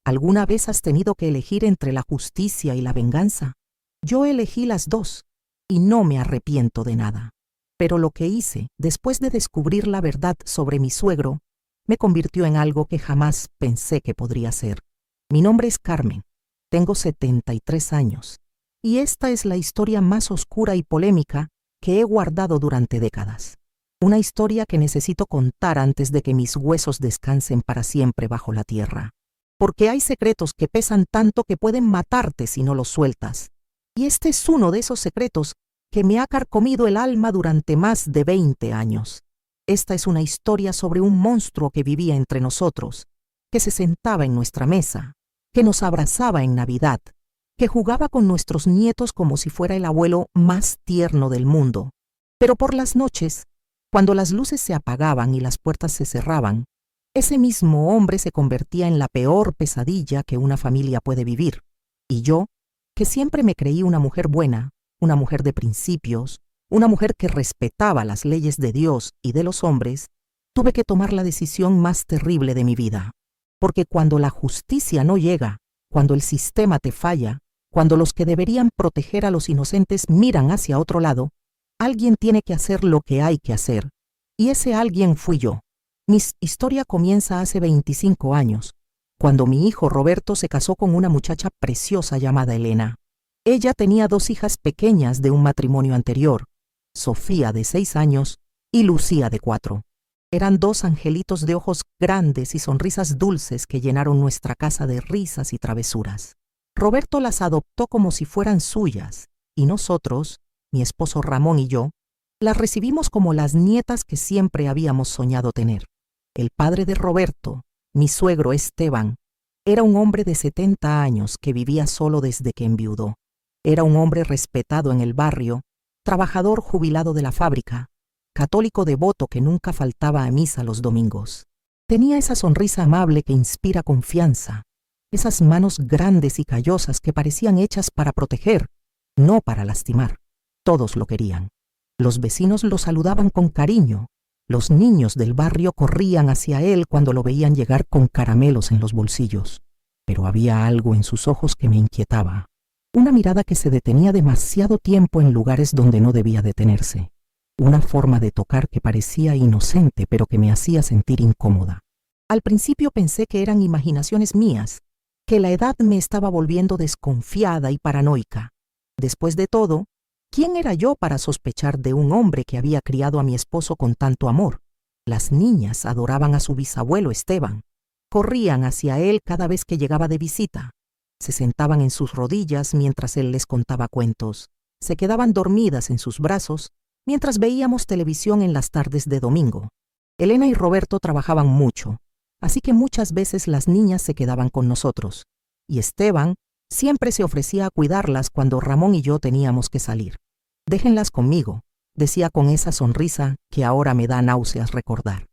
¿Alguna vez has tenido que elegir entre la justicia y la venganza? Yo elegí las dos, y no me arrepiento de nada. Pero lo que hice, después de descubrir la verdad sobre mi suegro, me convirtió en algo que jamás pensé que podría ser. Mi nombre es Carmen, tengo 73 años, y esta es la historia más oscura y polémica que he guardado durante décadas. Una historia que necesito contar antes de que mis huesos descansen para siempre bajo la tierra. Porque hay secretos que pesan tanto que pueden matarte si no los sueltas. Y este es uno de esos secretos que me ha carcomido el alma durante más de 20 años. Esta es una historia sobre un monstruo que vivía entre nosotros, que se sentaba en nuestra mesa, que nos abrazaba en Navidad, que jugaba con nuestros nietos como si fuera el abuelo más tierno del mundo. Pero por las noches, cuando las luces se apagaban y las puertas se cerraban, ese mismo hombre se convertía en la peor pesadilla que una familia puede vivir. Y yo, que siempre me creí una mujer buena, una mujer de principios, una mujer que respetaba las leyes de Dios y de los hombres, tuve que tomar la decisión más terrible de mi vida. Porque cuando la justicia no llega, cuando el sistema te falla, cuando los que deberían proteger a los inocentes miran hacia otro lado, alguien tiene que hacer lo que hay que hacer. Y ese alguien fui yo. Mi historia comienza hace 25 años, cuando mi hijo Roberto se casó con una muchacha preciosa llamada Elena. Ella tenía 2 hijas pequeñas de un matrimonio anterior, Sofía de 6 años y Lucía de 4. Eran 2 angelitos de ojos grandes y sonrisas dulces que llenaron nuestra casa de risas y travesuras. Roberto las adoptó como si fueran suyas, y nosotros, mi esposo Ramón y yo, las recibimos como las nietas que siempre habíamos soñado tener. El padre de Roberto, mi suegro Esteban, era un hombre de 70 años que vivía solo desde que enviudó. Era un hombre respetado en el barrio, trabajador jubilado de la fábrica, católico devoto que nunca faltaba a misa los domingos. Tenía esa sonrisa amable que inspira confianza, esas manos grandes y callosas que parecían hechas para proteger, no para lastimar. Todos lo querían. Los vecinos lo saludaban con cariño. Los niños del barrio corrían hacia él cuando lo veían llegar con caramelos en los bolsillos. Pero había algo en sus ojos que me inquietaba. Una mirada que se detenía demasiado tiempo en lugares donde no debía detenerse. Una forma de tocar que parecía inocente pero que me hacía sentir incómoda. Al principio pensé que eran imaginaciones mías, que la edad me estaba volviendo desconfiada y paranoica. Después de todo, ¿quién era yo para sospechar de un hombre que había criado a mi esposo con tanto amor? Las niñas adoraban a su bisabuelo Esteban. Corrían hacia él cada vez que llegaba de visita. Se sentaban en sus rodillas mientras él les contaba cuentos. Se quedaban dormidas en sus brazos mientras veíamos televisión en las tardes de domingo. Elena y Roberto trabajaban mucho, así que muchas veces las niñas se quedaban con nosotros. Y Esteban siempre se ofrecía a cuidarlas cuando Ramón y yo teníamos que salir. «Déjenlas conmigo», decía con esa sonrisa que ahora me da náuseas recordar.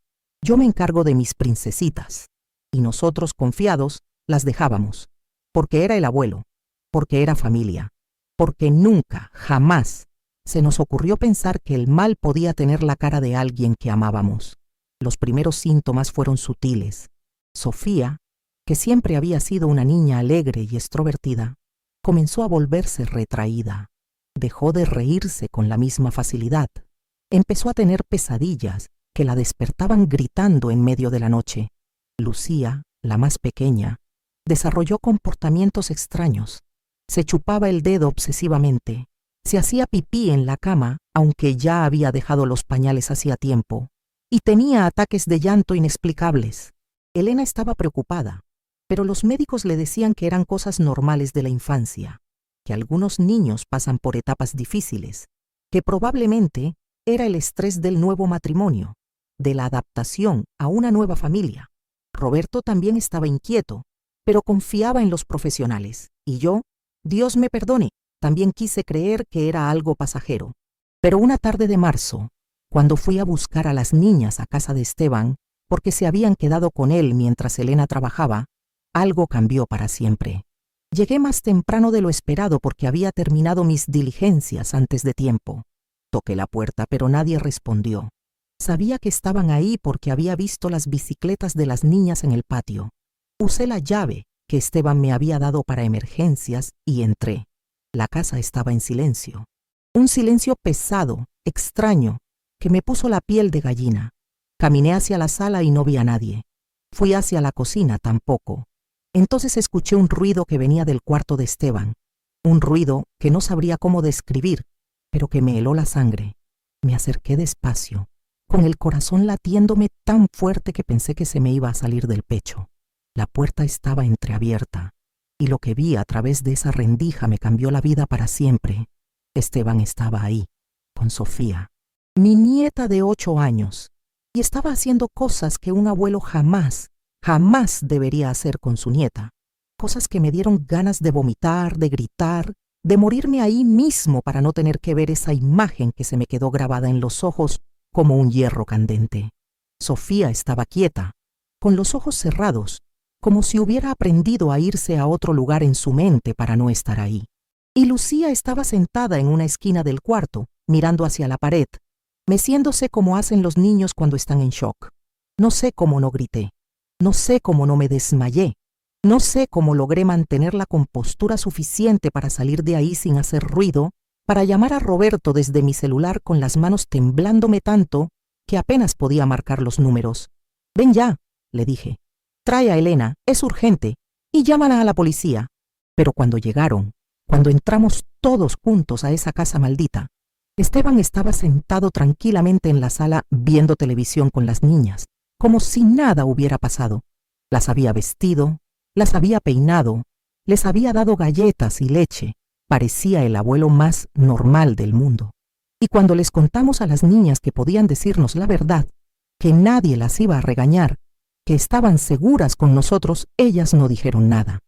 «Yo me encargo de mis princesitas». Y nosotros, confiados, las dejábamos. Porque era el abuelo, porque era familia, porque nunca, jamás, se nos ocurrió pensar que el mal podía tener la cara de alguien que amábamos. Los primeros síntomas fueron sutiles. Sofía, que siempre había sido una niña alegre y extrovertida, comenzó a volverse retraída. Dejó de reírse con la misma facilidad. Empezó a tener pesadillas que la despertaban gritando en medio de la noche. Lucía, la más pequeña, desarrolló comportamientos extraños. Se chupaba el dedo obsesivamente. Se hacía pipí en la cama, aunque ya había dejado los pañales hacía tiempo. Y tenía ataques de llanto inexplicables. Elena estaba preocupada, pero los médicos le decían que eran cosas normales de la infancia, que algunos niños pasan por etapas difíciles, que probablemente era el estrés del nuevo matrimonio, de la adaptación a una nueva familia. Roberto también estaba inquieto, pero confiaba en los profesionales. Y yo, Dios me perdone, también quise creer que era algo pasajero. Pero una tarde de marzo, cuando fui a buscar a las niñas a casa de Esteban, porque se habían quedado con él mientras Elena trabajaba, algo cambió para siempre. Llegué más temprano de lo esperado porque había terminado mis diligencias antes de tiempo. Toqué la puerta, pero nadie respondió. Sabía que estaban ahí porque había visto las bicicletas de las niñas en el patio. Usé la llave, que Esteban me había dado para emergencias y entré. La casa estaba en silencio. Un silencio pesado, extraño, que me puso la piel de gallina. Caminé hacia la sala y no vi a nadie. Fui hacia la cocina, tampoco. Entonces escuché un ruido que venía del cuarto de Esteban. Un ruido que no sabría cómo describir, pero que me heló la sangre. Me acerqué despacio, con el corazón latiéndome tan fuerte que pensé que se me iba a salir del pecho. La puerta estaba entreabierta, y lo que vi a través de esa rendija me cambió la vida para siempre. Esteban estaba ahí, con Sofía, mi nieta de 8 años, y estaba haciendo cosas que un abuelo jamás debería hacer con su nieta. Cosas que me dieron ganas de vomitar, de gritar, de morirme ahí mismo para no tener que ver esa imagen que se me quedó grabada en los ojos como un hierro candente. Sofía estaba quieta, con los ojos cerrados, como si hubiera aprendido a irse a otro lugar en su mente para no estar ahí. Y Lucía estaba sentada en una esquina del cuarto, mirando hacia la pared, meciéndose como hacen los niños cuando están en shock. No sé cómo no grité, no sé cómo no me desmayé, no sé cómo logré mantener la compostura suficiente para salir de ahí sin hacer ruido, para llamar a Roberto desde mi celular con las manos temblándome tanto que apenas podía marcar los números. «Ven ya», le dije. «Trae a Elena, es urgente, y llámala a la policía». Pero cuando llegaron, cuando entramos todos juntos a esa casa maldita, Esteban estaba sentado tranquilamente en la sala viendo televisión con las niñas, como si nada hubiera pasado. Las había vestido, las había peinado, les había dado galletas y leche. Parecía el abuelo más normal del mundo. Y cuando les contamos a las niñas que podían decirnos la verdad, que nadie las iba a regañar, que estaban seguras con nosotros, ellas no dijeron nada.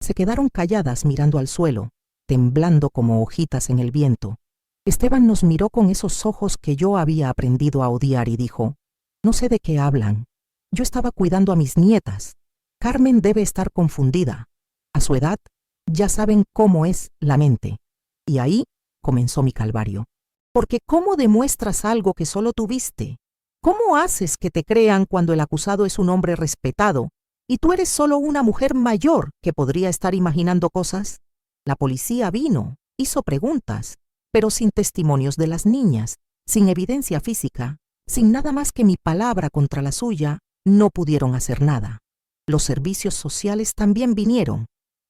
Se quedaron calladas mirando al suelo, temblando como hojitas en el viento. Esteban nos miró con esos ojos que yo había aprendido a odiar y dijo: «No sé de qué hablan. Yo estaba cuidando a mis nietas. Carmen debe estar confundida. A su edad, ya saben cómo es la mente». Y ahí comenzó mi calvario. Porque ¿cómo demuestras algo que solo tú viste? ¿Cómo haces que te crean cuando el acusado es un hombre respetado y tú eres solo una mujer mayor que podría estar imaginando cosas? La policía vino, hizo preguntas, pero sin testimonios de las niñas, sin evidencia física, sin nada más que mi palabra contra la suya, no pudieron hacer nada. Los servicios sociales también vinieron.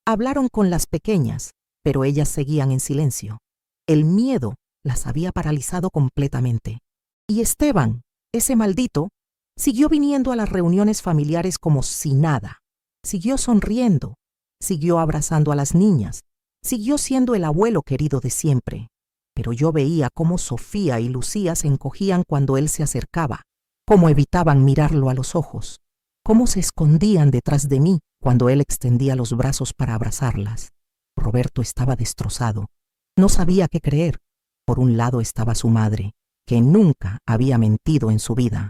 Hablaron con las pequeñas, pero ellas seguían en silencio. El miedo las había paralizado completamente. Y Esteban, ese maldito, siguió viniendo a las reuniones familiares como si nada. Siguió sonriendo, siguió abrazando a las niñas, siguió siendo el abuelo querido de siempre. Pero yo veía cómo Sofía y Lucía se encogían cuando él se acercaba, cómo evitaban mirarlo a los ojos, cómo se escondían detrás de mí cuando él extendía los brazos para abrazarlas. Roberto estaba destrozado. No sabía qué creer. Por un lado estaba su madre, que nunca había mentido en su vida.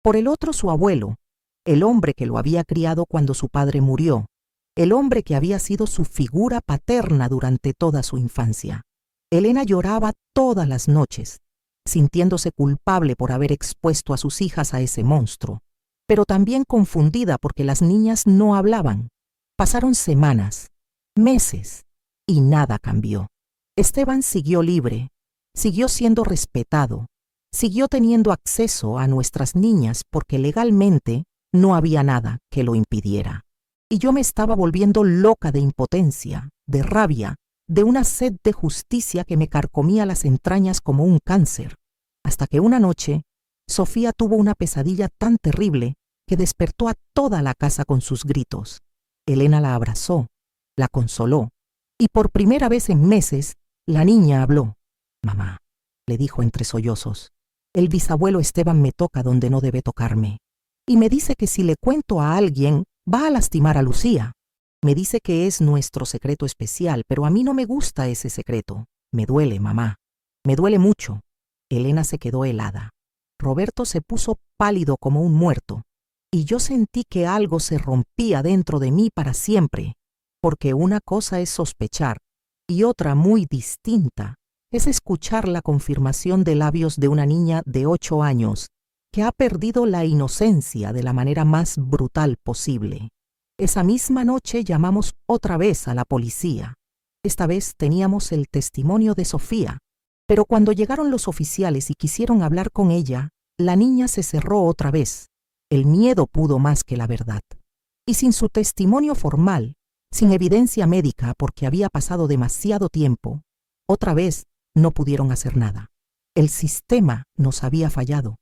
Por el otro su abuelo, el hombre que lo había criado cuando su padre murió, el hombre que había sido su figura paterna durante toda su infancia. Elena lloraba todas las noches, sintiéndose culpable por haber expuesto a sus hijas a ese monstruo, pero también confundida porque las niñas no hablaban. Pasaron semanas, meses, y nada cambió. Esteban siguió libre, siguió siendo respetado, siguió teniendo acceso a nuestras niñas porque legalmente no había nada que lo impidiera. Y yo me estaba volviendo loca de impotencia, de rabia, de una sed de justicia que me carcomía las entrañas como un cáncer, hasta que una noche Sofía tuvo una pesadilla tan terrible que despertó a toda la casa con sus gritos. Elena la abrazó, la consoló, y por primera vez en meses la niña habló. «Mamá», le dijo entre sollozos, «el bisabuelo Esteban me toca donde no debe tocarme, y me dice que si le cuento a alguien va a lastimar a Lucía. Me dice que es nuestro secreto especial, pero a mí no me gusta ese secreto. Me duele, mamá. Me duele mucho». Elena se quedó helada. Roberto se puso pálido como un muerto, y yo sentí que algo se rompía dentro de mí para siempre, porque una cosa es sospechar, y otra muy distinta es escuchar la confirmación de labios de una niña de 8 años que ha perdido la inocencia de la manera más brutal posible. Esa misma noche llamamos otra vez a la policía. Esta vez teníamos el testimonio de Sofía, pero cuando llegaron los oficiales y quisieron hablar con ella, la niña se cerró otra vez. El miedo pudo más que la verdad. Y sin su testimonio formal, sin evidencia médica porque había pasado demasiado tiempo, otra vez no pudieron hacer nada. El sistema nos había fallado.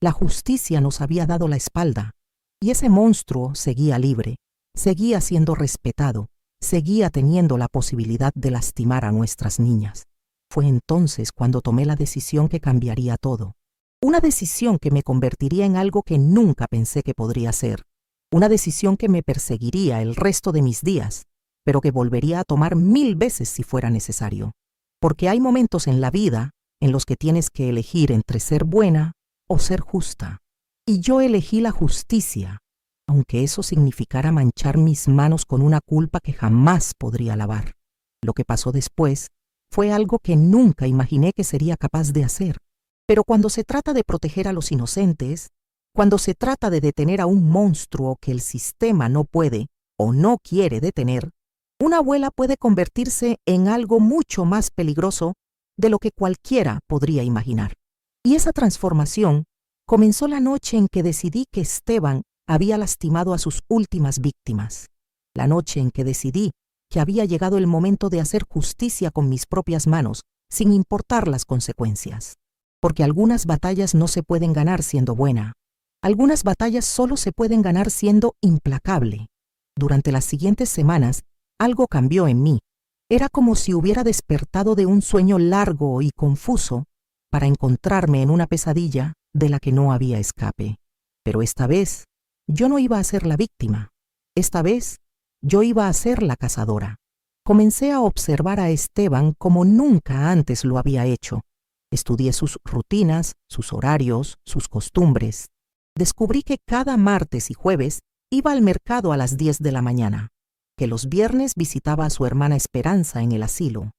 La justicia nos había dado la espalda. Y ese monstruo seguía libre, seguía siendo respetado, seguía teniendo la posibilidad de lastimar a nuestras niñas. Fue entonces cuando tomé la decisión que cambiaría todo. Una decisión que me convertiría en algo que nunca pensé que podría ser. Una decisión que me perseguiría el resto de mis días, pero que volvería a tomar 1000 veces si fuera necesario. Porque hay momentos en la vida en los que tienes que elegir entre ser buena o ser justa. Y yo elegí la justicia, aunque eso significara manchar mis manos con una culpa que jamás podría lavar. Lo que pasó después fue algo que nunca imaginé que sería capaz de hacer. Pero cuando se trata de proteger a los inocentes, cuando se trata de detener a un monstruo que el sistema no puede o no quiere detener, una abuela puede convertirse en algo mucho más peligroso de lo que cualquiera podría imaginar. Y esa transformación comenzó la noche en que decidí que Esteban había lastimado a sus últimas víctimas. La noche en que decidí que había llegado el momento de hacer justicia con mis propias manos, sin importar las consecuencias. Porque algunas batallas no se pueden ganar siendo buena. Algunas batallas solo se pueden ganar siendo implacable. Durante las siguientes semanas, algo cambió en mí. Era como si hubiera despertado de un sueño largo y confuso para encontrarme en una pesadilla de la que no había escape. Pero esta vez, yo no iba a ser la víctima. Esta vez, yo iba a ser la cazadora. Comencé a observar a Esteban como nunca antes lo había hecho. Estudié sus rutinas, sus horarios, sus costumbres. Descubrí que cada martes y jueves iba al mercado a las 10 de la mañana, que los viernes visitaba a su hermana Esperanza en el asilo,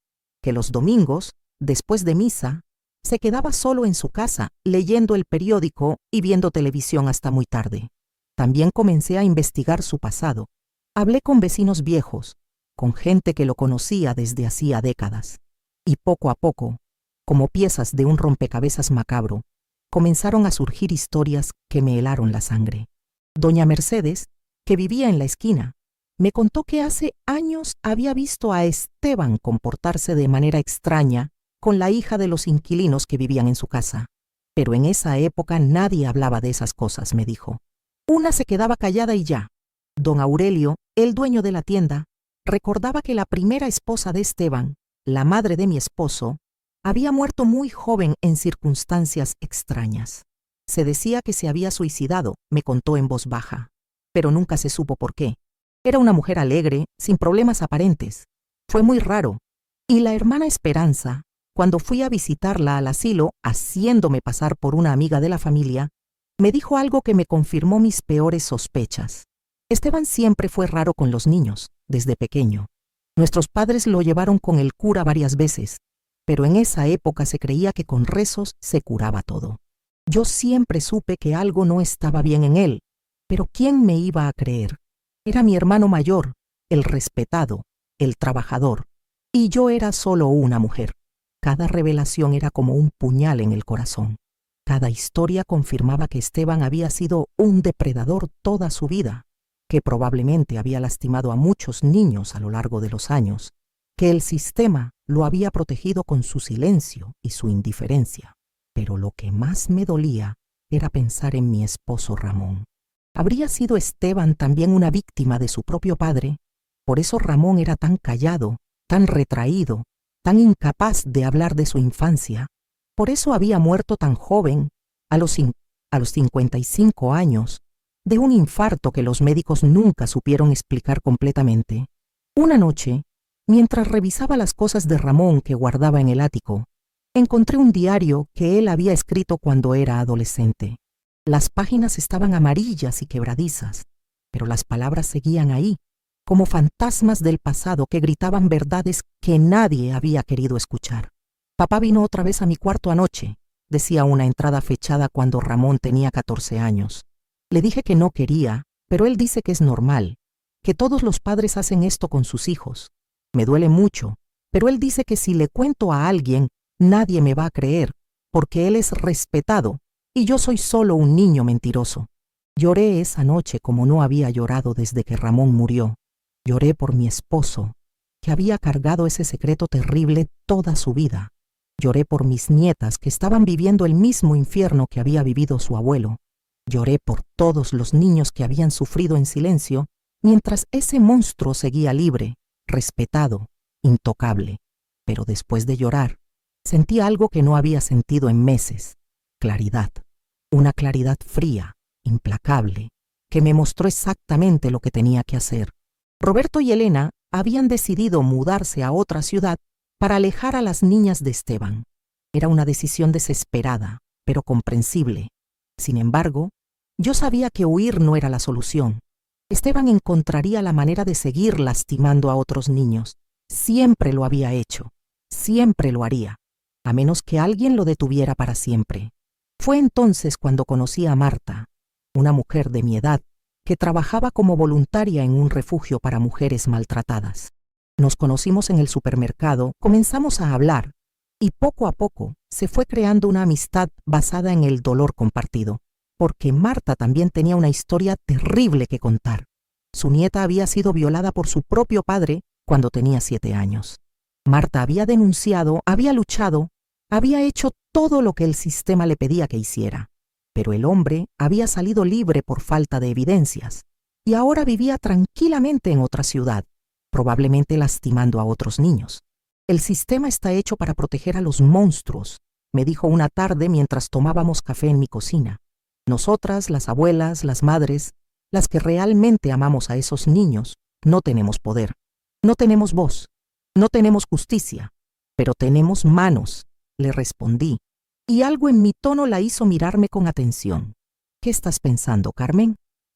que los domingos, después de misa, se quedaba solo en su casa leyendo el periódico y viendo televisión hasta muy tarde. También comencé a investigar su pasado. Hablé con vecinos viejos, con gente que lo conocía desde hacía décadas. Y poco a poco, como piezas de un rompecabezas macabro, comenzaron a surgir historias que me helaron la sangre. Doña Mercedes, que vivía en la esquina, me contó que hace años había visto a Esteban comportarse de manera extraña con la hija de los inquilinos que vivían en su casa. Pero en esa época nadie hablaba de esas cosas, me dijo. Una se quedaba callada y ya. Don Aurelio, el dueño de la tienda, recordaba que la primera esposa de Esteban, la madre de mi esposo, había muerto muy joven en circunstancias extrañas. Se decía que se había suicidado, me contó en voz baja, pero nunca se supo por qué. Era una mujer alegre, sin problemas aparentes. Fue muy raro. Y la hermana Esperanza, cuando fui a visitarla al asilo, haciéndome pasar por una amiga de la familia, me dijo algo que me confirmó mis peores sospechas. Esteban siempre fue raro con los niños, desde pequeño. Nuestros padres lo llevaron con el cura varias veces, pero en esa época se creía que con rezos se curaba todo. Yo siempre supe que algo no estaba bien en él, pero ¿quién me iba a creer? Era mi hermano mayor, el respetado, el trabajador, y yo era solo una mujer. Cada revelación era como un puñal en el corazón. Cada historia confirmaba que Esteban había sido un depredador toda su vida, que probablemente había lastimado a muchos niños a lo largo de los años, que el sistema lo había protegido con su silencio y su indiferencia. Pero lo que más me dolía era pensar en mi esposo Ramón. ¿Habría sido Esteban también una víctima de su propio padre? Por eso Ramón era tan callado, tan retraído, tan incapaz de hablar de su infancia. Por eso había muerto tan joven, a los 55 años, de un infarto que los médicos nunca supieron explicar completamente. Una noche, mientras revisaba las cosas de Ramón que guardaba en el ático, encontré un diario que él había escrito cuando era adolescente. Las páginas estaban amarillas y quebradizas, pero las palabras seguían ahí, como fantasmas del pasado que gritaban verdades que nadie había querido escuchar. Papá vino otra vez a mi cuarto anoche, decía una entrada fechada cuando Ramón tenía 14 años. Le dije que no quería, pero él dice que es normal, que todos los padres hacen esto con sus hijos. Me duele mucho, pero él dice que si le cuento a alguien, nadie me va a creer, porque él es respetado y yo soy solo un niño mentiroso. Lloré esa noche como no había llorado desde que Ramón murió. Lloré por mi esposo, que había cargado ese secreto terrible toda su vida. Lloré por mis nietas que estaban viviendo el mismo infierno que había vivido su abuelo. Lloré por todos los niños que habían sufrido en silencio, mientras ese monstruo seguía libre, respetado, intocable. Pero después de llorar, sentí algo que no había sentido en meses: claridad. Una claridad fría, implacable, que me mostró exactamente lo que tenía que hacer. Roberto y Elena habían decidido mudarse a otra ciudad para alejar a las niñas de Esteban. Era una decisión desesperada, pero comprensible. Sin embargo, yo sabía que huir no era la solución. Esteban encontraría la manera de seguir lastimando a otros niños. Siempre lo había hecho. Siempre lo haría, a menos que alguien lo detuviera para siempre. Fue entonces cuando conocí a Marta, una mujer de mi edad, que trabajaba como voluntaria en un refugio para mujeres maltratadas. Nos conocimos en el supermercado, comenzamos a hablar, y poco a poco se fue creando una amistad basada en el dolor compartido, porque Marta también tenía una historia terrible que contar. Su nieta había sido violada por su propio padre cuando tenía 7 años. Marta había denunciado, había luchado, había hecho todo lo que el sistema le pedía que hiciera, pero el hombre había salido libre por falta de evidencias, y ahora vivía tranquilamente en otra ciudad, probablemente lastimando a otros niños. El sistema está hecho para proteger a los monstruos, me dijo una tarde mientras tomábamos café en mi cocina. Nosotras, las abuelas, las madres, las que realmente amamos a esos niños, no tenemos poder, no tenemos voz, no tenemos justicia, pero tenemos manos, le respondí, y algo en mi tono la hizo mirarme con atención. ¿Qué estás pensando, Carmen?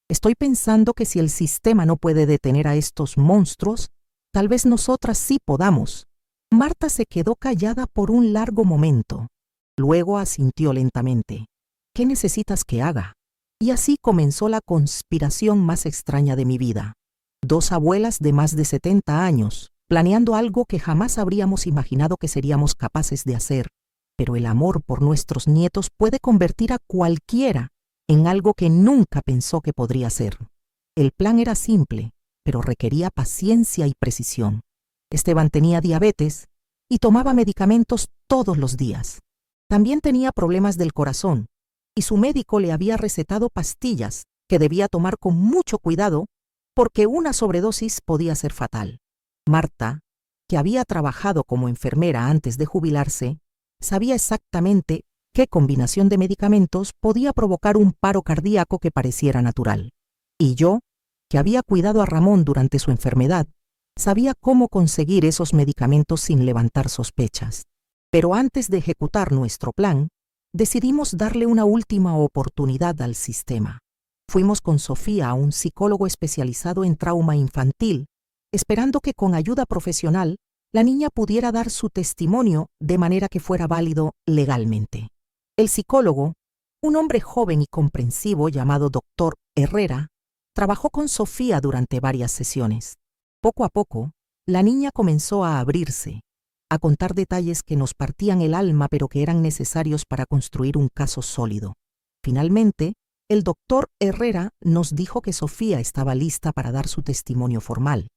Estoy pensando que si el sistema no puede detener a estos monstruos, tal vez nosotras sí podamos. Marta se quedó callada por un largo momento. Luego asintió lentamente. ¿Qué necesitas que haga? Y así comenzó la conspiración más extraña de mi vida. 2 abuelas de más de 70 años, planeando algo que jamás habríamos imaginado que seríamos capaces de hacer. Pero el amor por nuestros nietos puede convertir a cualquiera en algo que nunca pensó que podría ser. El plan era simple, pero requería paciencia y precisión. Esteban tenía diabetes y tomaba medicamentos todos los días. También tenía problemas del corazón, y su médico le había recetado pastillas que debía tomar con mucho cuidado porque una sobredosis podía ser fatal. Marta, que había trabajado como enfermera antes de jubilarse, sabía exactamente qué combinación de medicamentos podía provocar un paro cardíaco que pareciera natural. Y yo, que había cuidado a Ramón durante su enfermedad, sabía cómo conseguir esos medicamentos sin levantar sospechas. Pero antes de ejecutar nuestro plan, decidimos darle una última oportunidad al sistema. Fuimos con Sofía a un psicólogo especializado en trauma infantil, esperando que con ayuda profesional la niña pudiera dar su testimonio de manera que fuera válido legalmente. El psicólogo, un hombre joven y comprensivo llamado Dr. Herrera, trabajó con Sofía durante varias sesiones. Poco a poco, la niña comenzó a abrirse, a contar detalles que nos partían el alma pero que eran necesarios para construir un caso sólido. Finalmente, el doctor Herrera nos dijo que Sofía estaba lista para dar su testimonio formal.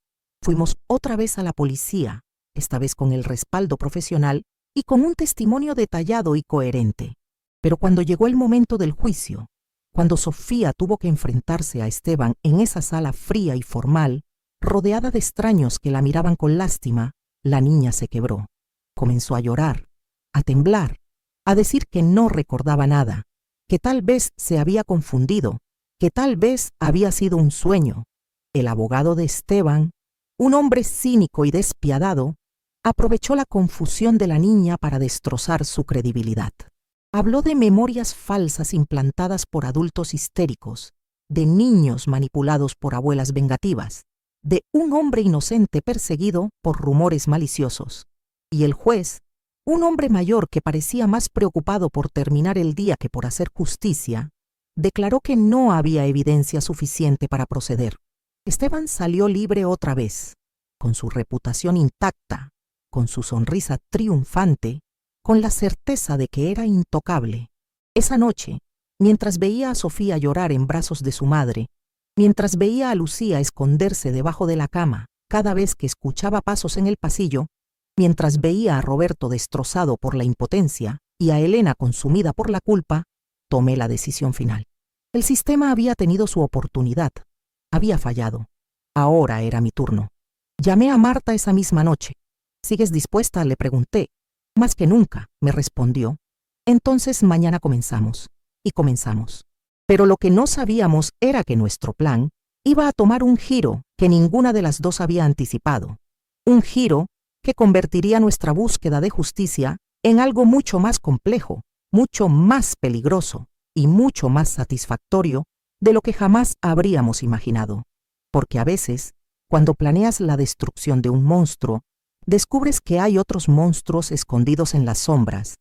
Fuimos otra vez a la policía, esta vez con el respaldo profesional y con un testimonio detallado y coherente. Pero cuando llegó el momento del juicio, cuando Sofía tuvo que enfrentarse a Esteban en esa sala fría y formal, rodeada de extraños que la miraban con lástima, la niña se quebró. Comenzó a llorar, a temblar, a decir que no recordaba nada, que tal vez se había confundido, que tal vez había sido un sueño. El abogado de Esteban, un hombre cínico y despiadado, aprovechó la confusión de la niña para destrozar su credibilidad. Habló de memorias falsas implantadas por adultos histéricos, de niños manipulados por abuelas vengativas, de un hombre inocente perseguido por rumores maliciosos. Y el juez, un hombre mayor que parecía más preocupado por terminar el día que por hacer justicia, declaró que no había evidencia suficiente para proceder. Esteban salió libre otra vez, con su reputación intacta, con su sonrisa triunfante, con la certeza de que era intocable. Esa noche, mientras veía a Sofía llorar en brazos de su madre, mientras veía a Lucía esconderse debajo de la cama cada vez que escuchaba pasos en el pasillo, mientras veía a Roberto destrozado por la impotencia y a Elena consumida por la culpa, tomé la decisión final. El sistema había tenido su oportunidad. Había fallado. Ahora era mi turno. Llamé a Marta esa misma noche. ¿Sigues dispuesta?, le pregunté. Más que nunca, me respondió. Entonces mañana comenzamos. Y comenzamos. Pero lo que no sabíamos era que nuestro plan iba a tomar un giro que ninguna de las dos había anticipado. Un giro que convertiría nuestra búsqueda de justicia en algo mucho más complejo, mucho más peligroso y mucho más satisfactorio de lo que jamás habríamos imaginado. Porque a veces, cuando planeas la destrucción de un monstruo, descubres que hay otros monstruos escondidos en las sombras,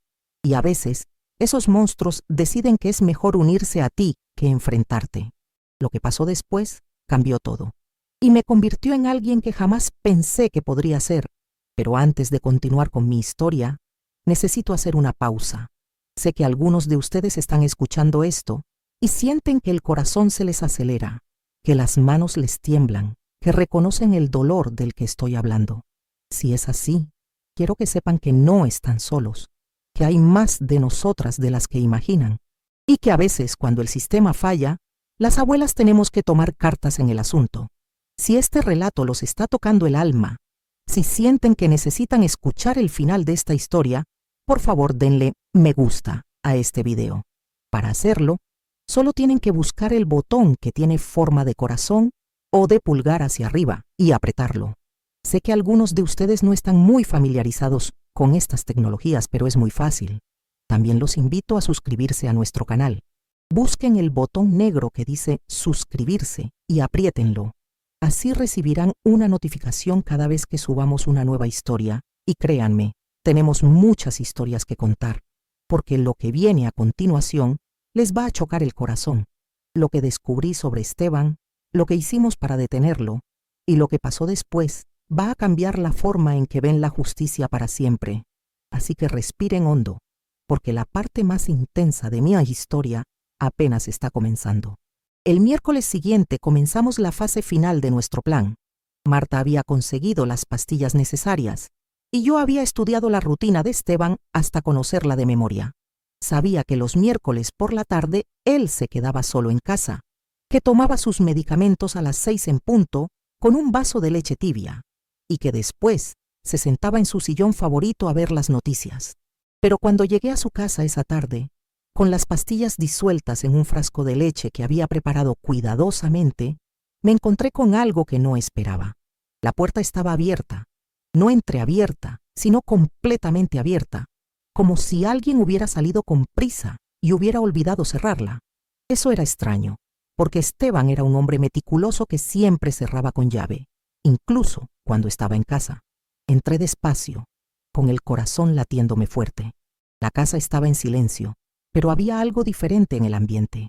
y a veces esos monstruos deciden que es mejor unirse a ti que enfrentarte. Lo que pasó después cambió todo, y me convirtió en alguien que jamás pensé que podría ser. Pero antes de continuar con mi historia, necesito hacer una pausa. Sé que algunos de ustedes están escuchando esto y sienten que el corazón se les acelera, que las manos les tiemblan, que reconocen el dolor del que estoy hablando. Si es así, quiero que sepan que no están solos, que hay más de nosotras de las que imaginan, y que a veces, cuando el sistema falla, las abuelas tenemos que tomar cartas en el asunto. Si este relato los está tocando el alma, si sienten que necesitan escuchar el final de esta historia, por favor denle me gusta a este video. Para hacerlo, solo tienen que buscar el botón que tiene forma de corazón o de pulgar hacia arriba y apretarlo. Sé que algunos de ustedes no están muy familiarizados con estas tecnologías, pero es muy fácil. También los invito a suscribirse a nuestro canal. Busquen el botón negro que dice suscribirse y apriétenlo. Así recibirán una notificación cada vez que subamos una nueva historia. Y créanme, tenemos muchas historias que contar, porque lo que viene a continuación les va a chocar el corazón. Lo que descubrí sobre Esteban, lo que hicimos para detenerlo y lo que pasó después va a cambiar la forma en que ven la justicia para siempre. Así que respiren hondo, porque la parte más intensa de mi historia apenas está comenzando. El miércoles siguiente comenzamos la fase final de nuestro plan. Marta había conseguido las pastillas necesarias y yo había estudiado la rutina de Esteban hasta conocerla de memoria. Sabía que los miércoles por la tarde él se quedaba solo en casa, que tomaba sus medicamentos a las 6 en punto con un vaso de leche tibia y que después se sentaba en su sillón favorito a ver las noticias. Pero cuando llegué a su casa esa tarde, con las pastillas disueltas en un frasco de leche que había preparado cuidadosamente, me encontré con algo que no esperaba. La puerta estaba abierta, no entreabierta, sino completamente abierta, como si alguien hubiera salido con prisa y hubiera olvidado cerrarla. Eso era extraño, porque Esteban era un hombre meticuloso que siempre cerraba con llave, incluso cuando estaba en casa. Entré despacio, con el corazón latiéndome fuerte. La casa estaba en silencio, pero había algo diferente en el ambiente.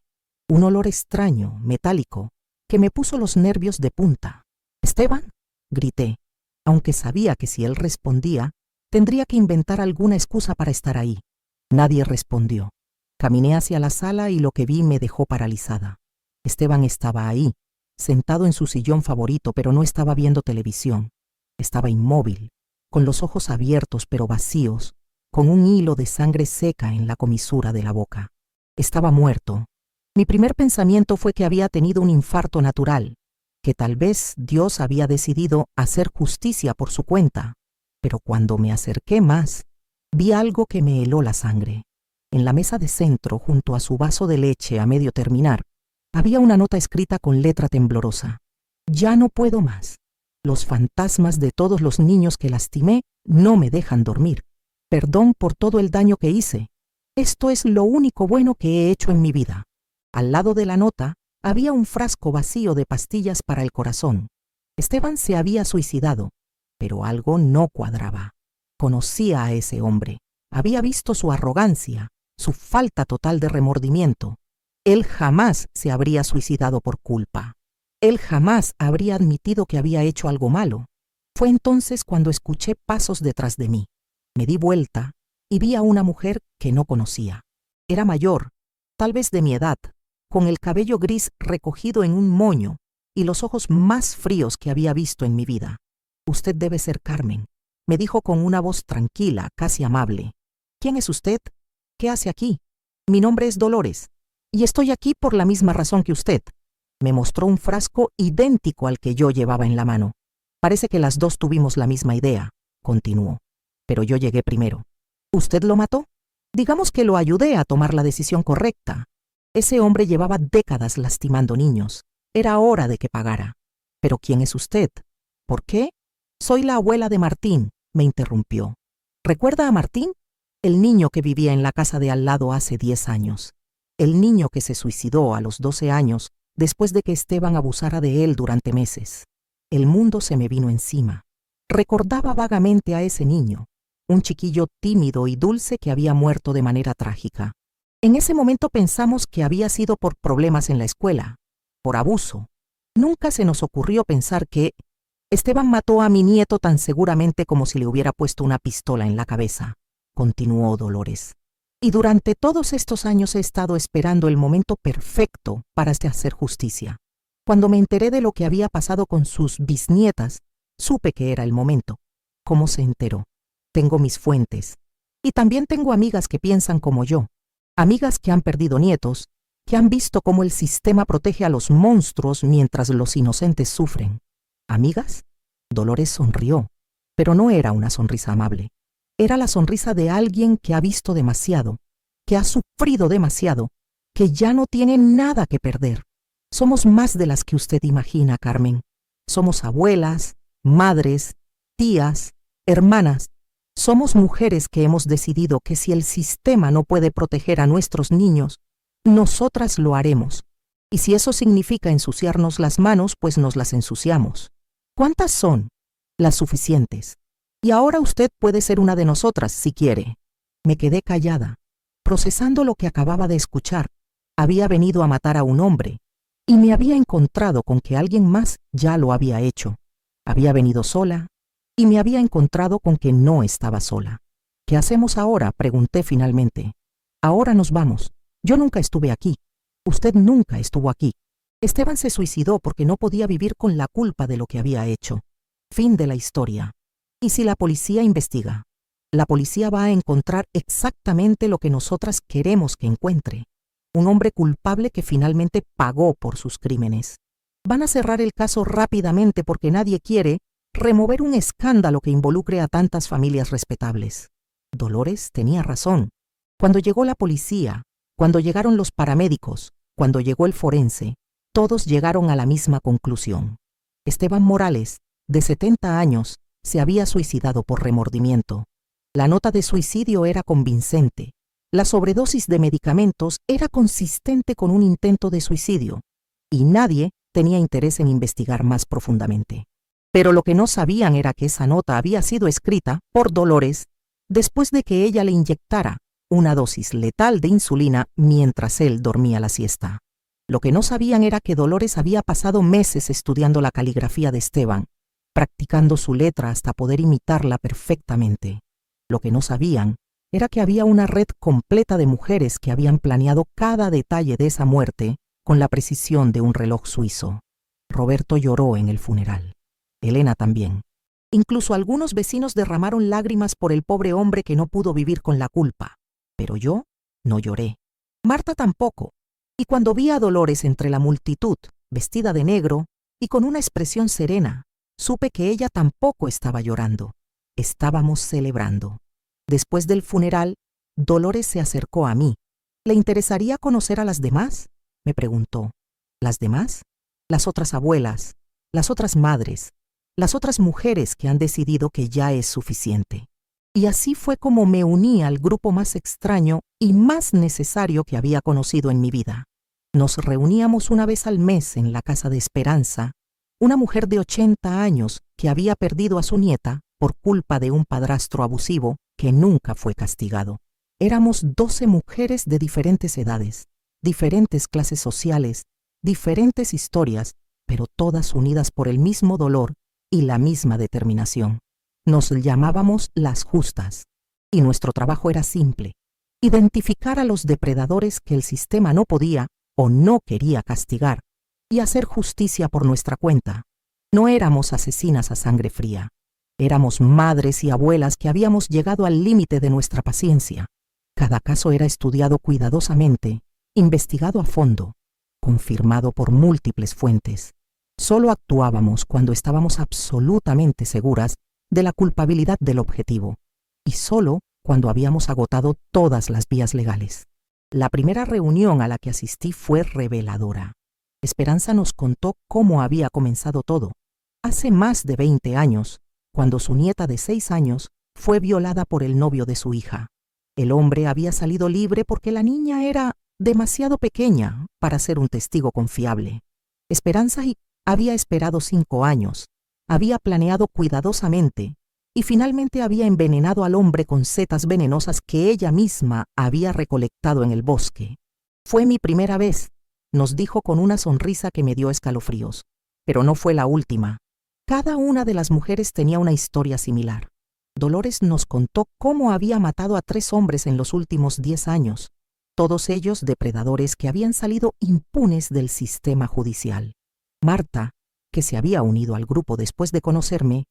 Un olor extraño, metálico, que me puso los nervios de punta. «¿Esteban?», grité, aunque sabía que si él respondía, tendría que inventar alguna excusa para estar ahí. Nadie respondió. Caminé hacia la sala y lo que vi me dejó paralizada. Esteban estaba ahí, sentado en su sillón favorito, pero no estaba viendo televisión. Estaba inmóvil, con los ojos abiertos pero vacíos, con un hilo de sangre seca en la comisura de la boca. Estaba muerto. Mi primer pensamiento fue que había tenido un infarto natural, que tal vez Dios había decidido hacer justicia por su cuenta. Pero cuando me acerqué más, vi algo que me heló la sangre. En la mesa de centro, junto a su vaso de leche a medio terminar, había una nota escrita con letra temblorosa. «Ya no puedo más. Los fantasmas de todos los niños que lastimé no me dejan dormir. Perdón por todo el daño que hice. Esto es lo único bueno que he hecho en mi vida». Al lado de la nota había un frasco vacío de pastillas para el corazón. Esteban se había suicidado, pero algo no cuadraba. Conocía a ese hombre. Había visto su arrogancia, su falta total de remordimiento. Él jamás se habría suicidado por culpa. Él jamás habría admitido que había hecho algo malo. Fue entonces cuando escuché pasos detrás de mí. Me di vuelta y vi a una mujer que no conocía. Era mayor, tal vez de mi edad, con el cabello gris recogido en un moño y los ojos más fríos que había visto en mi vida. «Usted debe ser Carmen», me dijo con una voz tranquila, casi amable. «¿Quién es usted? ¿Qué hace aquí?» «Mi nombre es Dolores, y estoy aquí por la misma razón que usted». Me mostró un frasco idéntico al que yo llevaba en la mano. «Parece que las dos tuvimos la misma idea», continuó. «Pero yo llegué primero». «¿Usted lo mató?» «Digamos que lo ayudé a tomar la decisión correcta. Ese hombre llevaba décadas lastimando niños. Era hora de que pagara». «¿Pero quién es usted? ¿Por qué?» «Soy la abuela de Martín», me interrumpió. «¿Recuerda a Martín? El niño que vivía en la casa de al lado hace 10 años. El niño que se suicidó a los 12 años después de que Esteban abusara de él durante meses». El mundo se me vino encima. Recordaba vagamente a ese niño, un chiquillo tímido y dulce que había muerto de manera trágica. En ese momento pensamos que había sido por problemas en la escuela, por abuso. Nunca se nos ocurrió pensar que Esteban mató a mi nieto tan seguramente como si le hubiera puesto una pistola en la cabeza, continuó Dolores. Y durante todos estos años he estado esperando el momento perfecto para hacer justicia. Cuando me enteré de lo que había pasado con sus bisnietas, supe que era el momento. ¿Cómo se enteró? Tengo mis fuentes. Y también tengo amigas que piensan como yo. Amigas que han perdido nietos, que han visto cómo el sistema protege a los monstruos mientras los inocentes sufren. ¿Amigas? Dolores sonrió, pero no era una sonrisa amable. Era la sonrisa de alguien que ha visto demasiado, que ha sufrido demasiado, que ya no tiene nada que perder. Somos más de las que usted imagina, Carmen. Somos abuelas, madres, tías, hermanas. Somos mujeres que hemos decidido que si el sistema no puede proteger a nuestros niños, nosotras lo haremos. Y si eso significa ensuciarnos las manos, pues nos las ensuciamos. ¿Cuántas son? Las suficientes. Y ahora usted puede ser una de nosotras si quiere. Me quedé callada, procesando lo que acababa de escuchar. Había venido a matar a un hombre, y me había encontrado con que alguien más ya lo había hecho. Había venido sola, y me había encontrado con que no estaba sola. ¿Qué hacemos ahora?, pregunté finalmente. Ahora nos vamos. Yo nunca estuve aquí. Usted nunca estuvo aquí. Esteban se suicidó porque no podía vivir con la culpa de lo que había hecho. Fin de la historia. ¿Y si la policía investiga? La policía va a encontrar exactamente lo que nosotras queremos que encuentre. Un hombre culpable que finalmente pagó por sus crímenes. Van a cerrar el caso rápidamente porque nadie quiere remover un escándalo que involucre a tantas familias respetables. Dolores tenía razón. Cuando llegó la policía, cuando llegaron los paramédicos, cuando llegó el forense, todos llegaron a la misma conclusión. Esteban Morales, de 70 años, se había suicidado por remordimiento. La nota de suicidio era convincente. La sobredosis de medicamentos era consistente con un intento de suicidio, y nadie tenía interés en investigar más profundamente. Pero lo que no sabían era que esa nota había sido escrita por Dolores después de que ella le inyectara una dosis letal de insulina mientras él dormía la siesta. Lo que no sabían era que Dolores había pasado meses estudiando la caligrafía de Esteban, practicando su letra hasta poder imitarla perfectamente. Lo que no sabían era que había una red completa de mujeres que habían planeado cada detalle de esa muerte con la precisión de un reloj suizo. Roberto lloró en el funeral. Elena también. Incluso algunos vecinos derramaron lágrimas por el pobre hombre que no pudo vivir con la culpa. Pero yo no lloré. Marta tampoco. Y cuando vi a Dolores entre la multitud, vestida de negro y con una expresión serena, supe que ella tampoco estaba llorando. Estábamos celebrando. Después del funeral, Dolores se acercó a mí. ¿Le interesaría conocer a las demás?, me preguntó. ¿Las demás? Las otras abuelas, las otras madres, las otras mujeres que han decidido que ya es suficiente. Y así fue como me uní al grupo más extraño y más necesario que había conocido en mi vida. Nos reuníamos una vez al mes en la casa de Esperanza, una mujer de 80 años que había perdido a su nieta por culpa de un padrastro abusivo que nunca fue castigado. Éramos 12 mujeres de diferentes edades, diferentes clases sociales, diferentes historias pero todas unidas por el mismo dolor y la misma determinación. Nos llamábamos las justas, y nuestro trabajo era simple: identificar a los depredadores que el sistema no podía o no quería castigar, y hacer justicia por nuestra cuenta. No éramos asesinas a sangre fría. Éramos madres y abuelas que habíamos llegado al límite de nuestra paciencia. Cada caso era estudiado cuidadosamente, investigado a fondo, confirmado por múltiples fuentes. Solo actuábamos cuando estábamos absolutamente seguras de la culpabilidad del objetivo, y solo cuando habíamos agotado todas las vías legales. La primera reunión a la que asistí fue reveladora. Esperanza nos contó cómo había comenzado todo. Hace más de 20 años, cuando su nieta de 6 años fue violada por el novio de su hija. El hombre había salido libre porque la niña era demasiado pequeña para ser un testigo confiable. Esperanza había esperado 5 años, había planeado cuidadosamente y finalmente había envenenado al hombre con setas venenosas que ella misma había recolectado en el bosque. Fue mi primera vez, nos dijo con una sonrisa que me dio escalofríos, pero no fue la última. Cada una de las mujeres tenía una historia similar. Dolores nos contó cómo había matado a 3 hombres en los últimos 10 años, todos ellos depredadores que habían salido impunes del sistema judicial. Marta, que se había unido al grupo después de conocerme,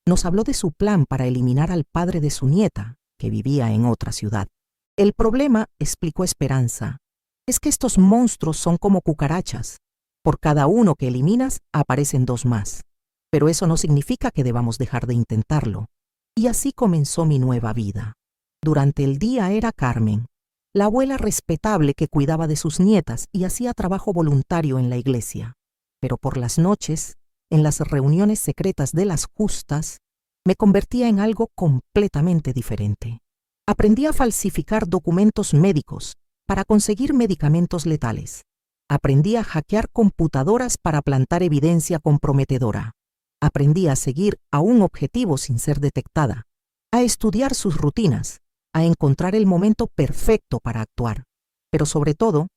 nos habló de su plan para eliminar al padre de su nieta, que vivía en otra ciudad. El problema, explicó Esperanza, es que estos monstruos son como cucarachas. Por cada uno que eliminas, aparecen 2 más. Pero eso no significa que debamos dejar de intentarlo. Y así comenzó mi nueva vida. Durante el día era Carmen, la abuela respetable que cuidaba de sus nietas y hacía trabajo voluntario en la iglesia. Pero por las noches, en las reuniones secretas de las justas, me convertía en algo completamente diferente. Aprendí a falsificar documentos médicos para conseguir medicamentos letales. Aprendí a hackear computadoras para plantar evidencia comprometedora. Aprendí a seguir a un objetivo sin ser detectada, a estudiar sus rutinas, a encontrar el momento perfecto para actuar. Pero sobre todo,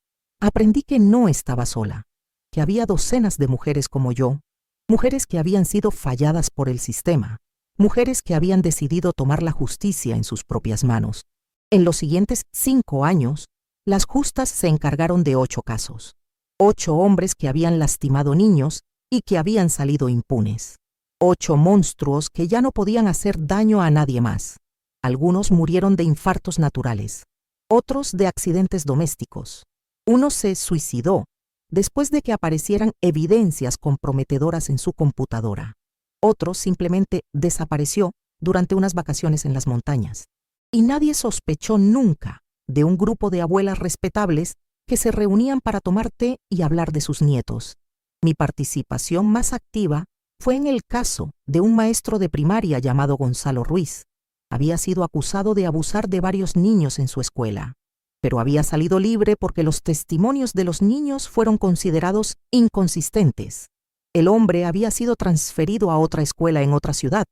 aprendí que no estaba sola, que había docenas de mujeres como yo, mujeres que habían sido falladas por el sistema, mujeres que habían decidido tomar la justicia en sus propias manos. En los siguientes 5 años, las justas se encargaron de 8 casos, 8 hombres que habían lastimado niños y que habían salido impunes. 8 monstruos que ya no podían hacer daño a nadie más. Algunos murieron de infartos naturales, otros de accidentes domésticos. Uno se suicidó después de que aparecieran evidencias comprometedoras en su computadora. Otro simplemente desapareció durante unas vacaciones en las montañas. Y nadie sospechó nunca de un grupo de abuelas respetables que se reunían para tomar té y hablar de sus nietos. Mi participación más activa fue en el caso de un maestro de primaria llamado Gonzalo Ruiz. Había sido acusado de abusar de varios niños en su escuela, pero había salido libre porque los testimonios de los niños fueron considerados inconsistentes. El hombre había sido transferido a otra escuela en otra ciudad,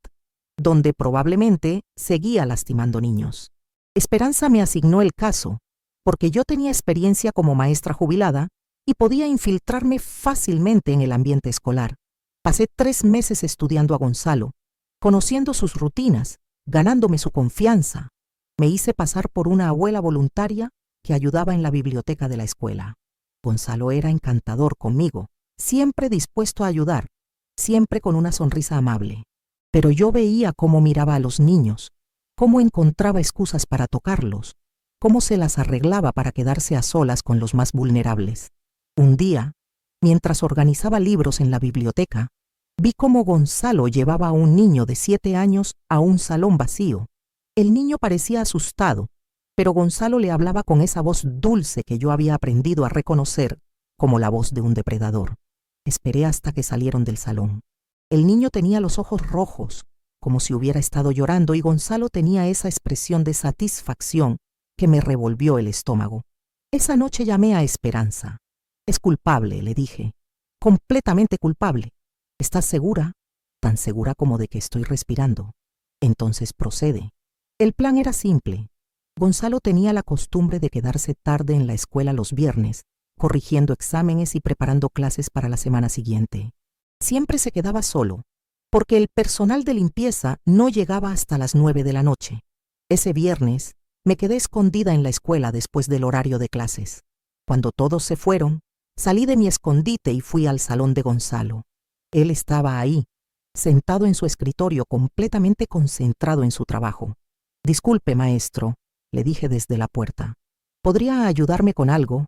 donde probablemente seguía lastimando niños. Esperanza me asignó el caso, porque yo tenía experiencia como maestra jubilada y podía infiltrarme fácilmente en el ambiente escolar. Pasé 3 meses estudiando a Gonzalo, conociendo sus rutinas, ganándome su confianza. Me hice pasar por una abuela voluntaria que ayudaba en la biblioteca de la escuela. Gonzalo era encantador conmigo, siempre dispuesto a ayudar, siempre con una sonrisa amable. Pero yo veía cómo miraba a los niños, cómo encontraba excusas para tocarlos, cómo se las arreglaba para quedarse a solas con los más vulnerables. Un día, mientras organizaba libros en la biblioteca, vi cómo Gonzalo llevaba a un niño de 7 años a un salón vacío. El niño parecía asustado, pero Gonzalo le hablaba con esa voz dulce que yo había aprendido a reconocer como la voz de un depredador. Esperé hasta que salieron del salón. El niño tenía los ojos rojos, como si hubiera estado llorando, y Gonzalo tenía esa expresión de satisfacción que me revolvió el estómago. Esa noche llamé a Esperanza. «Es culpable», le dije. «Completamente culpable. ¿Estás segura?» «Tan segura como de que estoy respirando». «Entonces procede». El plan era simple. Gonzalo tenía la costumbre de quedarse tarde en la escuela los viernes corrigiendo exámenes y preparando clases para la semana siguiente. Siempre se quedaba solo, porque el personal de limpieza no llegaba hasta las 9 de la noche. Ese viernes me quedé escondida en la escuela después del horario de clases. Cuando todos se fueron, salí de mi escondite y fui al salón de Gonzalo. Él estaba ahí, sentado en su escritorio, completamente concentrado en su trabajo. «Disculpe, maestro», le dije desde la puerta. «¿Podría ayudarme con algo?»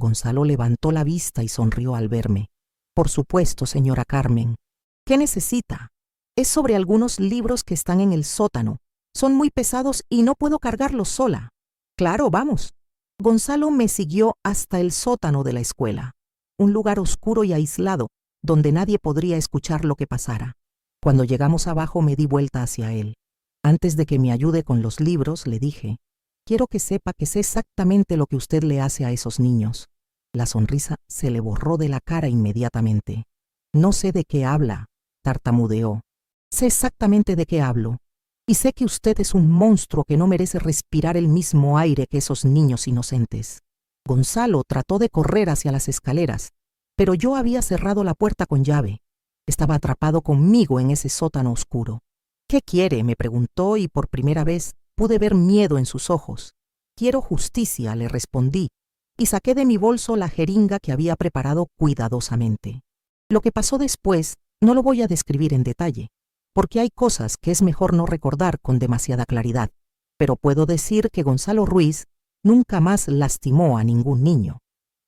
Gonzalo levantó la vista y sonrió al verme. «Por supuesto, señora Carmen. ¿Qué necesita?» «Es sobre algunos libros que están en el sótano. Son muy pesados y no puedo cargarlos sola». «Claro, vamos». Gonzalo me siguió hasta el sótano de la escuela, un lugar oscuro y aislado, donde nadie podría escuchar lo que pasara. Cuando llegamos abajo me di vuelta hacia él. Antes de que me ayude con los libros, le dije: «Quiero que sepa que sé exactamente lo que usted le hace a esos niños». La sonrisa se le borró de la cara inmediatamente. «No sé de qué habla», tartamudeó. «Sé exactamente de qué hablo. Y sé que usted es un monstruo que no merece respirar el mismo aire que esos niños inocentes». Gonzalo trató de correr hacia las escaleras, pero yo había cerrado la puerta con llave. Estaba atrapado conmigo en ese sótano oscuro. «¿Qué quiere?», me preguntó, y por primera vez pude ver miedo en sus ojos. «Quiero justicia», le respondí, y saqué de mi bolso la jeringa que había preparado cuidadosamente. Lo que pasó después no lo voy a describir en detalle, porque hay cosas que es mejor no recordar con demasiada claridad, pero puedo decir que Gonzalo Ruiz nunca más lastimó a ningún niño.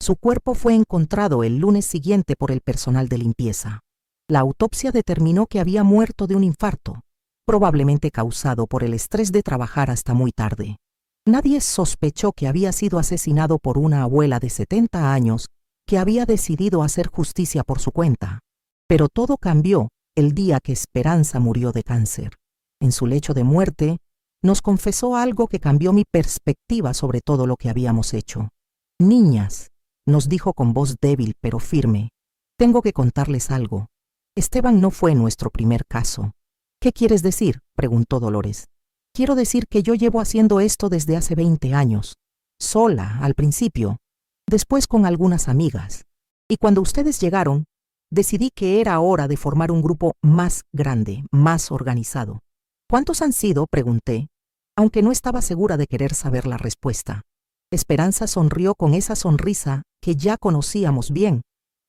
Su cuerpo fue encontrado el lunes siguiente por el personal de limpieza. La autopsia determinó que había muerto de un infarto, probablemente causado por el estrés de trabajar hasta muy tarde. Nadie sospechó que había sido asesinado por una abuela de 70 años que había decidido hacer justicia por su cuenta. Pero todo cambió el día que Esperanza murió de cáncer. En su lecho de muerte, nos confesó algo que cambió mi perspectiva sobre todo lo que habíamos hecho. «Niñas», nos dijo con voz débil pero firme, «tengo que contarles algo. Esteban no fue nuestro primer caso». «¿Qué quieres decir?», preguntó Dolores. «Quiero decir que yo llevo haciendo esto desde hace 20 años. Sola, al principio, después con algunas amigas. Y cuando ustedes llegaron, decidí que era hora de formar un grupo más grande, más organizado». «¿Cuántos han sido?», pregunté, aunque no estaba segura de querer saber la respuesta. Esperanza sonrió con esa sonrisa que ya conocíamos bien.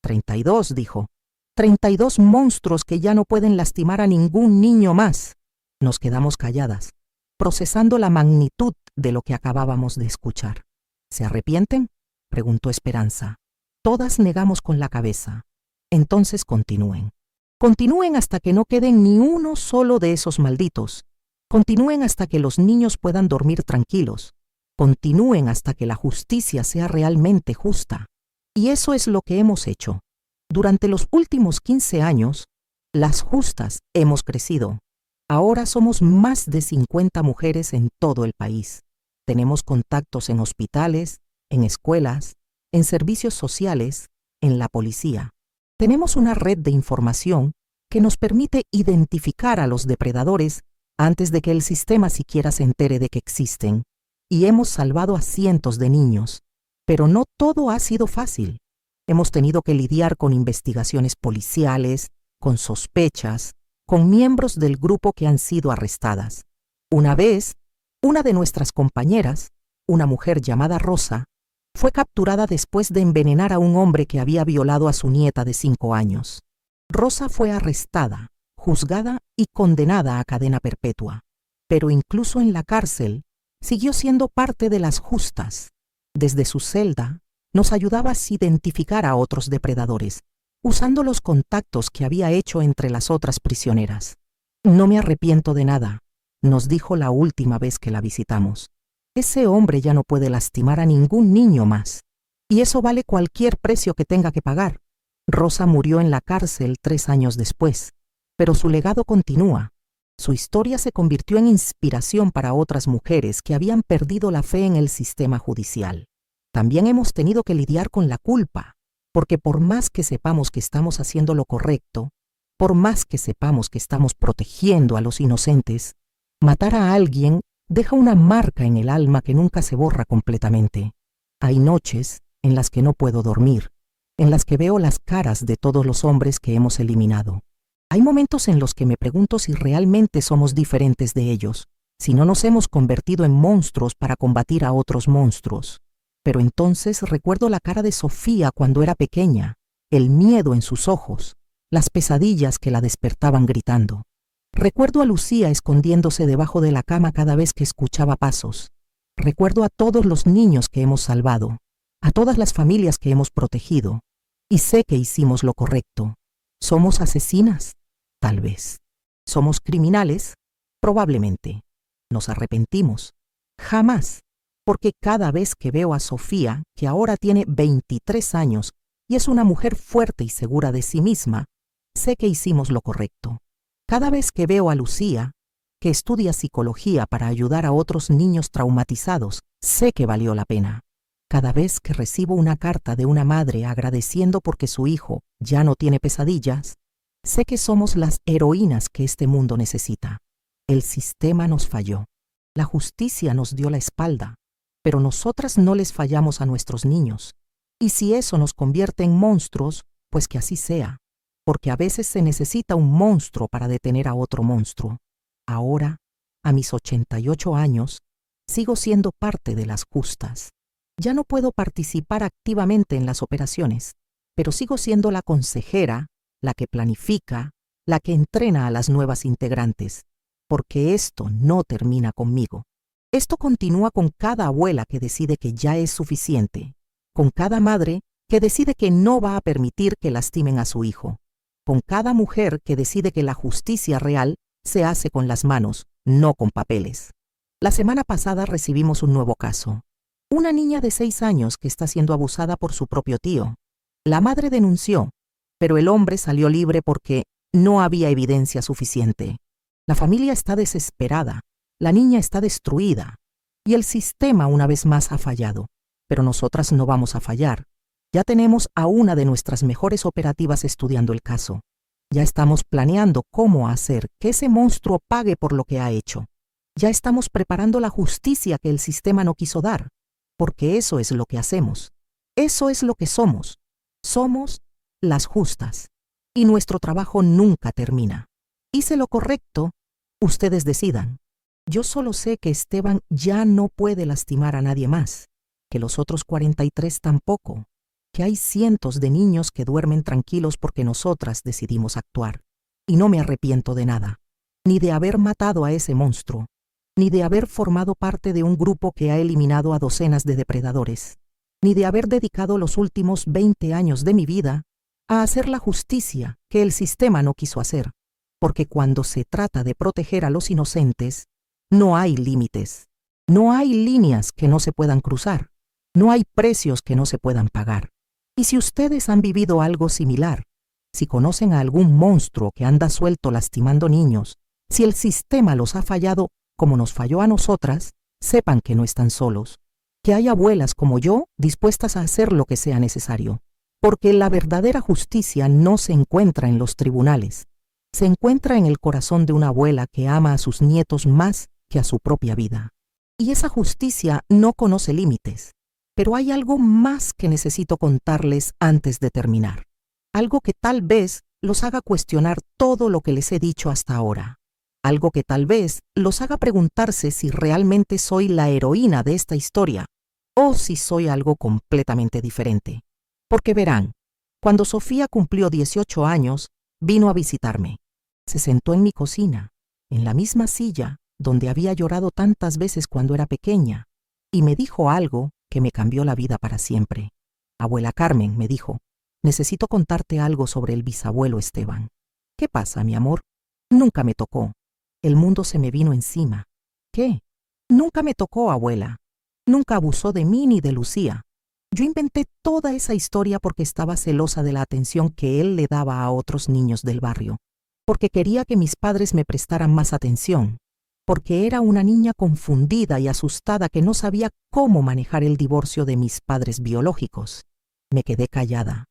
32, dijo. 32 monstruos que ya no pueden lastimar a ningún niño más. Nos quedamos calladas, procesando la magnitud de lo que acabábamos de escuchar. «¿Se arrepienten?», preguntó Esperanza. Todas negamos con la cabeza. «Entonces continúen. Continúen hasta que no queden ni uno solo de esos malditos. Continúen hasta que los niños puedan dormir tranquilos. Continúen hasta que la justicia sea realmente justa». Y eso es lo que hemos hecho. Durante los últimos 15 años, las justas hemos crecido. Ahora somos más de 50 mujeres en todo el país. Tenemos contactos en hospitales, en escuelas, en servicios sociales, en la policía. Tenemos una red de información que nos permite identificar a los depredadores antes de que el sistema siquiera se entere de que existen. Y hemos salvado a cientos de niños. Pero no todo ha sido fácil. Hemos tenido que lidiar con investigaciones policiales, con sospechas, con miembros del grupo que han sido arrestadas. Una vez, una de nuestras compañeras, una mujer llamada Rosa, fue capturada después de envenenar a un hombre que había violado a su nieta de 5 años. Rosa fue arrestada, juzgada y condenada a cadena perpetua. Pero incluso en la cárcel, siguió siendo parte de las justas. Desde su celda, nos ayudaba a identificar a otros depredadores, usando los contactos que había hecho entre las otras prisioneras. «No me arrepiento de nada», nos dijo la última vez que la visitamos. «Ese hombre ya no puede lastimar a ningún niño más. Y eso vale cualquier precio que tenga que pagar». Rosa murió en la cárcel 3 años después, pero su legado continúa. Su historia se convirtió en inspiración para otras mujeres que habían perdido la fe en el sistema judicial. También hemos tenido que lidiar con la culpa, porque por más que sepamos que estamos haciendo lo correcto, por más que sepamos que estamos protegiendo a los inocentes, matar a alguien deja una marca en el alma que nunca se borra completamente. Hay noches en las que no puedo dormir, en las que veo las caras de todos los hombres que hemos eliminado. Hay momentos en los que me pregunto si realmente somos diferentes de ellos, si no nos hemos convertido en monstruos para combatir a otros monstruos. Pero entonces recuerdo la cara de Sofía cuando era pequeña, el miedo en sus ojos, las pesadillas que la despertaban gritando. Recuerdo a Lucía escondiéndose debajo de la cama cada vez que escuchaba pasos. Recuerdo a todos los niños que hemos salvado, a todas las familias que hemos protegido, y sé que hicimos lo correcto. ¿Somos asesinas? Tal vez. ¿Somos criminales? Probablemente. ¿Nos arrepentimos? Jamás, porque cada vez que veo a Sofía, que ahora tiene 23 años y es una mujer fuerte y segura de sí misma, sé que hicimos lo correcto. Cada vez que veo a Lucía, que estudia psicología para ayudar a otros niños traumatizados, sé que valió la pena. Cada vez que recibo una carta de una madre agradeciendo porque su hijo ya no tiene pesadillas, sé que somos las heroínas que este mundo necesita. El sistema nos falló. La justicia nos dio la espalda, pero nosotras no les fallamos a nuestros niños. Y si eso nos convierte en monstruos, pues que así sea, porque a veces se necesita un monstruo para detener a otro monstruo. Ahora, a mis 88 años, sigo siendo parte de las justas. Ya no puedo participar activamente en las operaciones, pero sigo siendo la consejera, la que planifica, la que entrena a las nuevas integrantes, porque esto no termina conmigo. Esto continúa con cada abuela que decide que ya es suficiente, con cada madre que decide que no va a permitir que lastimen a su hijo, con cada mujer que decide que la justicia real se hace con las manos, no con papeles. La semana pasada recibimos un nuevo caso. Una niña de 6 años que está siendo abusada por su propio tío. La madre denunció, pero el hombre salió libre porque no había evidencia suficiente. La familia está desesperada, la niña está destruida, y el sistema una vez más ha fallado. Pero nosotras no vamos a fallar. Ya tenemos a una de nuestras mejores operativas estudiando el caso. Ya estamos planeando cómo hacer que ese monstruo pague por lo que ha hecho. Ya estamos preparando la justicia que el sistema no quiso dar, porque eso es lo que hacemos. Eso es lo que somos. Somos las justas. Y nuestro trabajo nunca termina. Hice lo correcto, ustedes decidan. Yo solo sé que Esteban ya no puede lastimar a nadie más, que los otros 43 tampoco, que hay cientos de niños que duermen tranquilos porque nosotras decidimos actuar. Y no me arrepiento de nada, ni de haber matado a ese monstruo, ni de haber formado parte de un grupo que ha eliminado a docenas de depredadores, ni de haber dedicado los últimos 20 años de mi vida a hacer la justicia que el sistema no quiso hacer, porque cuando se trata de proteger a los inocentes, no hay límites, no hay líneas que no se puedan cruzar, no hay precios que no se puedan pagar. Y si ustedes han vivido algo similar, si conocen a algún monstruo que anda suelto lastimando niños, si el sistema los ha fallado como nos falló a nosotras, sepan que no están solos, que hay abuelas como yo dispuestas a hacer lo que sea necesario, porque la verdadera justicia no se encuentra en los tribunales, se encuentra en el corazón de una abuela que ama a sus nietos más que a su propia vida. Y esa justicia no conoce límites. Pero hay algo más que necesito contarles antes de terminar. Algo que tal vez los haga cuestionar todo lo que les he dicho hasta ahora. Algo que tal vez los haga preguntarse si realmente soy la heroína de esta historia o si soy algo completamente diferente. Porque verán, cuando Sofía cumplió 18 años, vino a visitarme. Se sentó en mi cocina, en la misma silla donde había llorado tantas veces cuando era pequeña, y me dijo algo que me cambió la vida para siempre. Abuela Carmen, me dijo, necesito contarte algo sobre el bisabuelo Esteban. ¿Qué pasa, mi amor? Nunca me tocó. El mundo se me vino encima. ¿Qué? Nunca me tocó, abuela. Nunca abusó de mí ni de Lucía. Yo inventé toda esa historia porque estaba celosa de la atención que él le daba a otros niños del barrio, porque quería que mis padres me prestaran más atención, porque era una niña confundida y asustada que no sabía cómo manejar el divorcio de mis padres biológicos. Me quedé callada,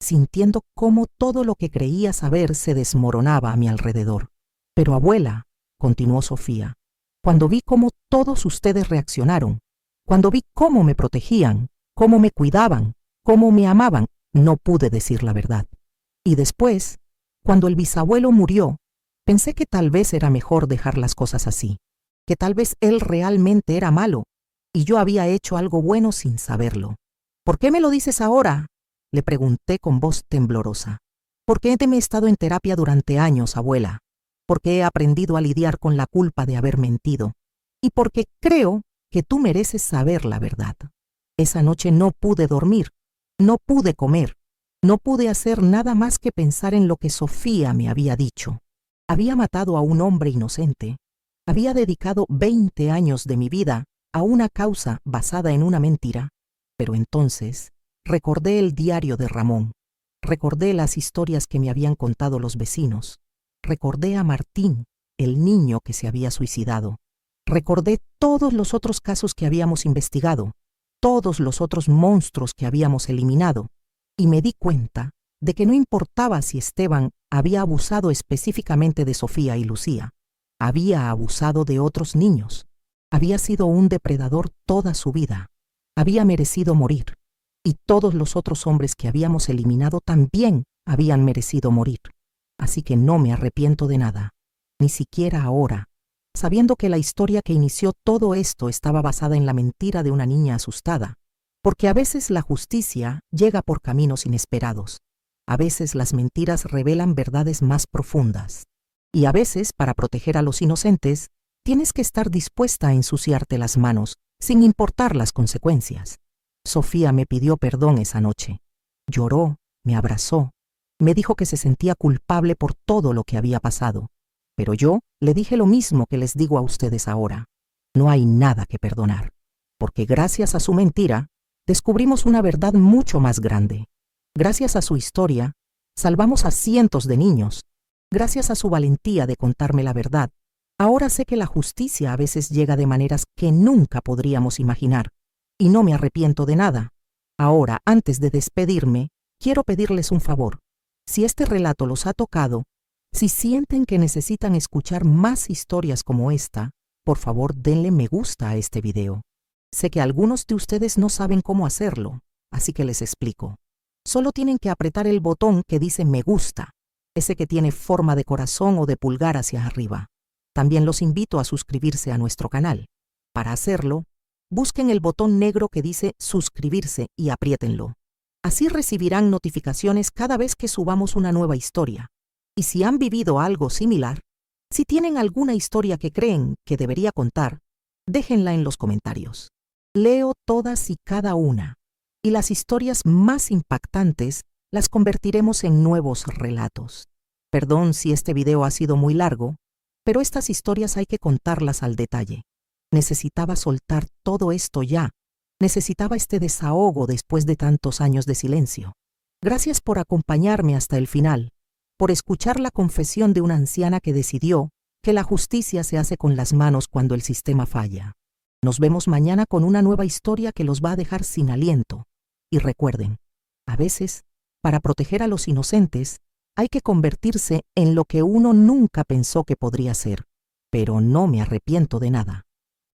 sintiendo cómo todo lo que creía saber se desmoronaba a mi alrededor. Pero abuela, continuó Sofía, cuando vi cómo todos ustedes reaccionaron, cuando vi cómo me protegían, cómo me cuidaban, Como me amaban, no pude decir la verdad. Y después, cuando el bisabuelo murió, pensé que tal vez era mejor dejar las cosas así, que tal vez él realmente era malo, y yo había hecho algo bueno sin saberlo. ¿Por qué me lo dices ahora?, le pregunté con voz temblorosa. Porque he estado en terapia durante años, abuela. Porque he aprendido a lidiar con la culpa de haber mentido. Y porque creo que tú mereces saber la verdad. Esa noche no pude dormir, no pude comer, no pude hacer nada más que pensar en lo que Sofía me había dicho. Había matado a un hombre inocente. Había dedicado 20 años de mi vida a una causa basada en una mentira. Pero entonces recordé el diario de Ramón. Recordé las historias que me habían contado los vecinos. Recordé a Martín, el niño que se había suicidado. Recordé todos los otros casos que habíamos investigado, todos los otros monstruos que habíamos eliminado, y me di cuenta de que no importaba si Esteban había abusado específicamente de Sofía y Lucía. Había abusado de otros niños. Había sido un depredador toda su vida. Había merecido morir. Y todos los otros hombres que habíamos eliminado también habían merecido morir. Así que no me arrepiento de nada, ni siquiera ahora, sabiendo que la historia que inició todo esto estaba basada en la mentira de una niña asustada, porque a veces la justicia llega por caminos inesperados. A veces las mentiras revelan verdades más profundas. Y a veces, para proteger a los inocentes, tienes que estar dispuesta a ensuciarte las manos, sin importar las consecuencias. Sofía me pidió perdón esa noche. Lloró, me abrazó, me dijo que se sentía culpable por todo lo que había pasado. Pero yo le dije lo mismo que les digo a ustedes ahora. No hay nada que perdonar, porque gracias a su mentira, descubrimos una verdad mucho más grande. Gracias a su historia, salvamos a cientos de niños. Gracias a su valentía de contarme la verdad, ahora sé que la justicia a veces llega de maneras que nunca podríamos imaginar. Y no me arrepiento de nada. Ahora, antes de despedirme, quiero pedirles un favor. Si este relato los ha tocado, si sienten que necesitan escuchar más historias como esta, por favor denle me gusta a este video. Sé que algunos de ustedes no saben cómo hacerlo, así que les explico. Solo tienen que apretar el botón que dice me gusta, ese que tiene forma de corazón o de pulgar hacia arriba. También los invito a suscribirse a nuestro canal. Para hacerlo, busquen el botón negro que dice suscribirse y apriétenlo. Así recibirán notificaciones cada vez que subamos una nueva historia. Y si han vivido algo similar, si tienen alguna historia que creen que debería contar, déjenla en los comentarios. Leo todas y cada una, y las historias más impactantes las convertiremos en nuevos relatos. Perdón si este video ha sido muy largo, pero estas historias hay que contarlas al detalle. Necesitaba soltar todo esto ya. Necesitaba este desahogo después de tantos años de silencio. Gracias por acompañarme hasta el final, por escuchar la confesión de una anciana que decidió que la justicia se hace con las manos cuando el sistema falla. Nos vemos mañana con una nueva historia que los va a dejar sin aliento. Y recuerden, a veces, para proteger a los inocentes, hay que convertirse en lo que uno nunca pensó que podría ser. Pero no me arrepiento de nada.